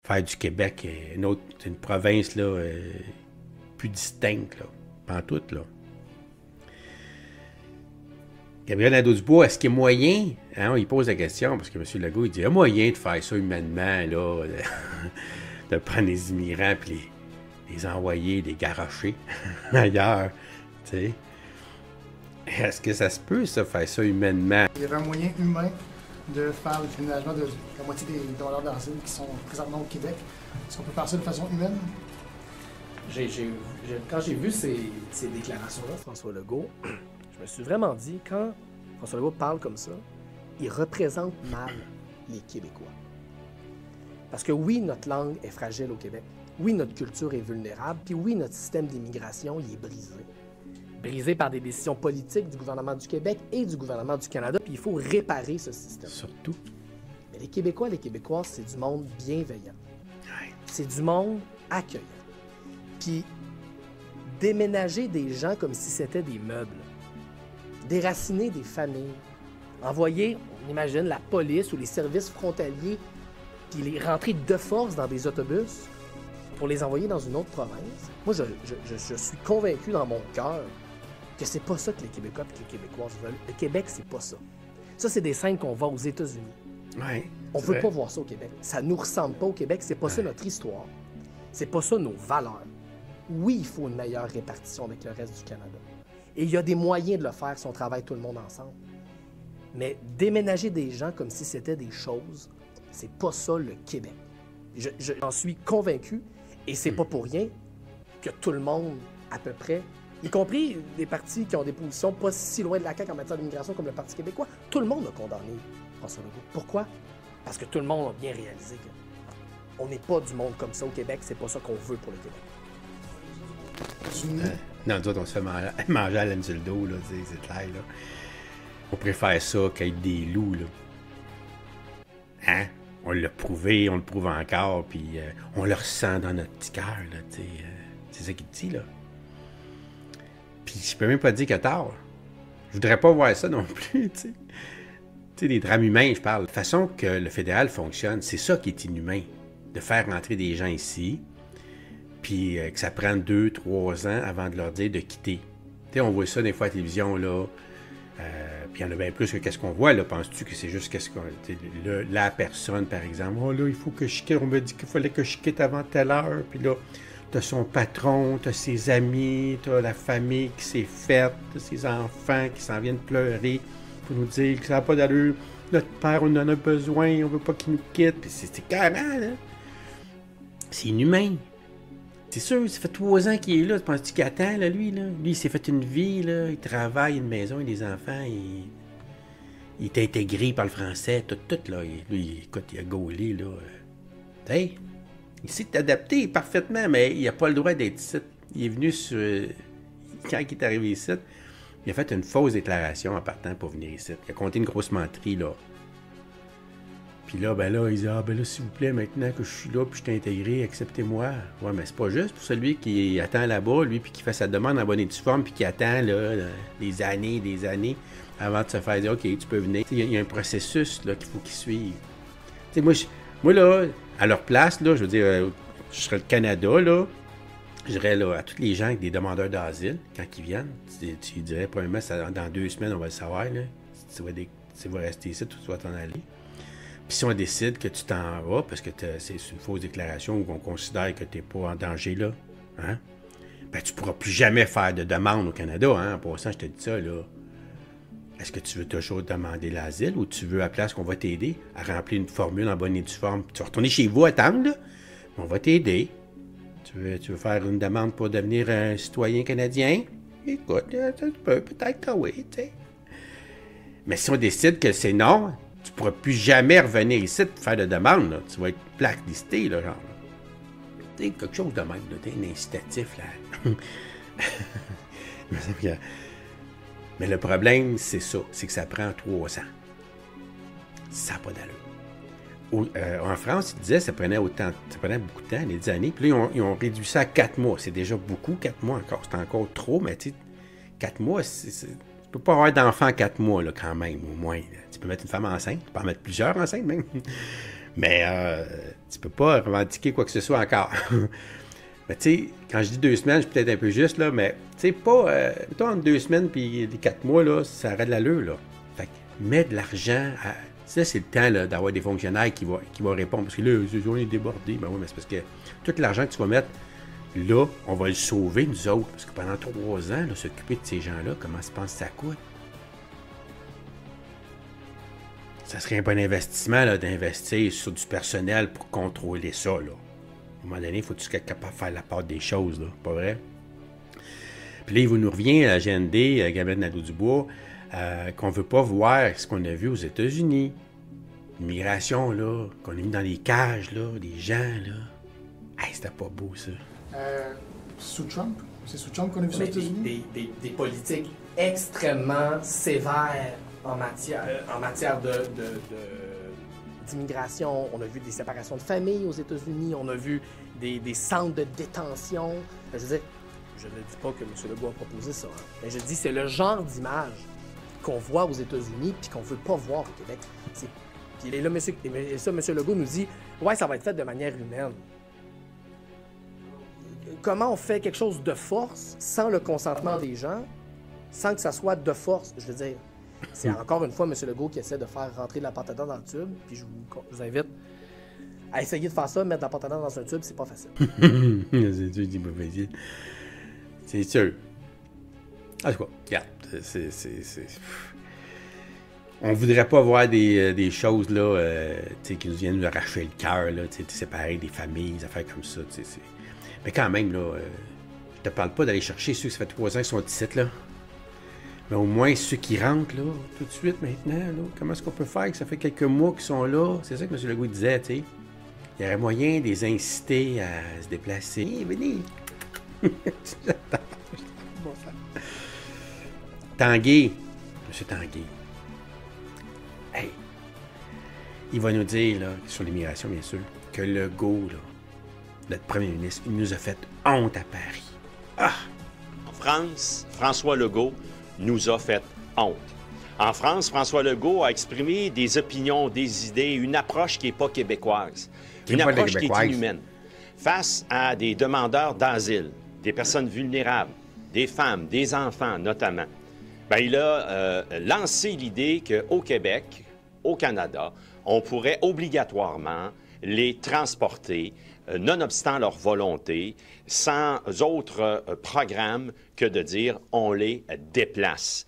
faire du Québec une province là, plus distincte, là, pantoute, là. Gabriel Nadeau-Dubois, est-ce qu'il y a moyen, hein, il pose la question, parce que M. Legault, il dit, il y a moyen de faire ça humainement, là, de prendre les immigrants et les envoyer, les garrocher ailleurs, tu sais. Est-ce que ça se peut, ça, faire ça humainement? Il y aurait un moyen humain de faire le déménagement de la moitié des demandeurs d'asile qui sont présentement au Québec. Est-ce qu'on peut faire ça de façon humaine? Quand j'ai vu ces déclarations-là, François Legault, je me suis vraiment dit, quand François Legault parle comme ça, il représente mal les Québécois. Parce que oui, notre langue est fragile au Québec. Oui, notre culture est vulnérable. Puis oui, notre système d'immigration, il est brisé. Brisé par des décisions politiques du gouvernement du Québec et du gouvernement du Canada. Puis il faut réparer ce système. Surtout. Mais les Québécois, les Québécoises, c'est du monde bienveillant. Ouais. C'est du monde accueillant. Puis déménager des gens comme si c'était des meubles. Déraciner des familles. Envoyer, on imagine, la police ou les services frontaliers, puis les rentrer de force dans des autobus pour les envoyer dans une autre province. Moi, je suis convaincu dans mon cœur que c'est pas ça que les Québécois et les Québécoises veulent. Le Québec, c'est pas ça. Ça, c'est des scènes qu'on voit aux États-Unis. Ouais, on veut pas voir ça au Québec. Ça nous ressemble pas au Québec. C'est pas ça notre histoire. C'est pas ça nos valeurs. Oui, il faut une meilleure répartition avec le reste du Canada. Et il y a des moyens de le faire si on travaille tout le monde ensemble. Mais déménager des gens comme si c'était des choses, c'est pas ça le Québec. J'en suis convaincu, et c'est pas pour rien que tout le monde, à peu près, y compris des partis qui ont des positions pas si loin de la CAQ en matière d'immigration comme le Parti québécois, tout le monde a condamné François Legault. Pourquoi? Parce que tout le monde a bien réalisé qu'on n'est pas du monde comme ça au Québec, c'est pas ça qu'on veut pour le Québec. Non, nous autres, on se fait manger à la sur le dos, là, c'est clair, là. On préfère ça qu'être des loups, là. Hein? On l'a prouvé, on le prouve encore, puis on le ressent dans notre petit cœur, là, tu sais. C'est ça qu'il dit, là. Puis je peux même pas dire que tard. Je voudrais pas voir ça non plus, tu sais. Tu sais, des drames humains, je parle. La façon que le fédéral fonctionne, c'est ça qui est inhumain. De faire rentrer des gens ici, puis que ça prenne 2, 3 ans avant de leur dire de quitter. Tu sais, on voit ça des fois à la télévision, là. Puis il y en a bien plus que qu'est-ce qu'on voit, là. Penses-tu que c'est juste qu'est-ce qu'on... La personne, par exemple, « Oh là, il faut que je quitte. On m'a dit qu'il fallait que je quitte avant telle heure. » Puis là, t'as son patron, t'as ses amis, t'as la famille qui s'est faite, t'as ses enfants qui s'en viennent pleurer pour nous dire que ça n'a pas d'allure. Notre père, on en a besoin, on veut pas qu'il nous quitte. Puis c'est carrément, là. C'est inhumain. C'est sûr, ça fait 3 ans qu'il est là. Penses-tu qu'il attend, là, lui, là? Lui, il s'est fait une vie, là. Il travaille, une maison, il a des enfants. Il est intégré par le français, tout, là. Lui, écoute, il a gaulé, là. Hey, il s'est adapté parfaitement, mais il n'a pas le droit d'être ici. Il est venu sur... Quand il est arrivé ici, il a fait une fausse déclaration en partant pour venir ici. Il a compté une grosse menterie, là. Puis là, il dit « Ah, ben là, s'il vous plaît, maintenant que je suis là, puis je t'ai intégré, acceptez-moi. » Ouais, mais c'est pas juste pour celui qui attend là-bas, lui, puis qui fait sa demande en bonne et due forme, puis qui attend, là, des années, avant de se faire dire « OK, tu peux venir. » Il y a un processus, là, qu'il faut qu'il suive. Tu sais, moi, là, à leur place, là, je veux dire, je serais le Canada, là, je dirais, là, à tous les gens avec des demandeurs d'asile, quand ils viennent, tu dirais, probablement, dans 2 semaines, on va le savoir, là, si tu vas rester ici, tu vas t'en aller. Puis si on décide que tu t'en vas, parce que c'est une fausse déclaration ou qu'on considère que tu n'es pas en danger, là, hein, ben tu ne pourras plus jamais faire de demande au Canada, hein. En passant, je te dis ça, là. Est-ce que tu veux toujours demander l'asile ou tu veux, à la place qu'on va t'aider à remplir une formule en bonne et due forme? Tu vas retourner chez vous attendre, là. On va t'aider. Tu veux faire une demande pour devenir un citoyen canadien? Écoute, tu peux peut-être que oui, tu sais. Mais si on décide que c'est non, tu ne pourras plus jamais revenir ici pour faire de demande, là. Tu vas être blacklisté, là, genre. Tu sais, quelque chose de même, là. T'es un incitatif, là. Mais le problème, c'est ça. C'est que ça prend 3 ans. Ça n'a pas d'allure. En France, ils disaient que ça prenait beaucoup de temps, des années. Puis là, ils ont réduit ça à 4 mois. C'est déjà beaucoup, 4 mois encore. C'est encore trop, mais tu sais, 4 mois, tu peux pas avoir d'enfant 4 mois, là, quand même, au moins. Là. Tu peux mettre une femme enceinte, tu peux en mettre plusieurs enceintes, même. Mais tu peux pas revendiquer quoi que ce soit encore. Mais tu sais, quand je dis 2 semaines, je suis peut-être un peu juste, là, mais tu sais, pas... mettons, entre 2 semaines puis les 4 mois, là, ça arrête l'allure, là. Fait que mets de l'argent à... Ça, c'est le temps là, d'avoir des fonctionnaires qui vont répondre. Parce que là, on est débordés. Ben oui, mais c'est parce que tout l'argent que tu vas mettre là, on va le sauver, nous autres. Parce que pendant 3 ans, s'occuper de ces gens-là, comment se pense que ça coûte? Ça serait un bon investissement là, d'investir sur du personnel pour contrôler ça, là. À un moment donné, il faut que tu sois capable de faire la part des choses, là. Pas vrai? Puis là, il nous revient à la GND, Gabriel Nadeau-Dubois, qu'on ne veut pas voir ce qu'on a vu aux États-Unis. L'immigration, là, qu'on a mis dans les cages, là, des gens, là. Hey, c'était pas beau, ça. Sous Trump? C'est sous Trump qu'on a vu ça aux États-Unis? Des politiques extrêmement sévères en matière d'immigration. On a vu des séparations de famille aux États-Unis. On a vu des centres de détention. Je veux dire, je ne dis pas que M. Legault a proposé ça, hein, mais je dis c'est le genre d'image qu'on voit aux États-Unis puis qu'on ne veut pas voir au Québec. Puis là, M. Legault nous dit « Ouais, ça va être fait de manière humaine. » Comment on fait quelque chose de force sans le consentement des gens, sans que ça soit de force? Je veux dire, c'est encore une fois M. Legault qui essaie de faire rentrer de la pâte à dents dans le tube, puis je vous invite à essayer de faire ça, mettre de la pâte à dents dans un tube, c'est pas facile. C'est pas facile. C'est sûr. En tout cas, regarde, on voudrait pas voir des choses là, qui nous viennent nous arracher le cœur, là, séparer des familles, des affaires comme ça. Mais quand même, là, je te parle pas d'aller chercher ceux qui ça fait 3 ans qui sont ici, là. Mais au moins ceux qui rentrent, là, tout de suite, maintenant, là, comment est-ce qu'on peut faire que ça fait quelques mois qu'ils sont là? C'est ça que M. Legault disait, tu sais. Il y aurait moyen de les inciter à se déplacer. Hey, venez! Tanguay, M. Tanguay. Hey! Il va nous dire, là, sur l'immigration, bien sûr, que Legault, là, notre premier ministre, il nous a fait honte à Paris. Ah! En France, François Legault nous a fait honte. En France, François Legault a exprimé des opinions, des idées, une approche qui n'est pas québécoise, une approche qui est inhumaine. Face à des demandeurs d'asile, des personnes vulnérables, des femmes, des enfants notamment, bien, il a lancé l'idée qu'au Québec, au Canada, on pourrait obligatoirement les transporter, nonobstant leur volonté, sans autre programme que de dire on les déplace.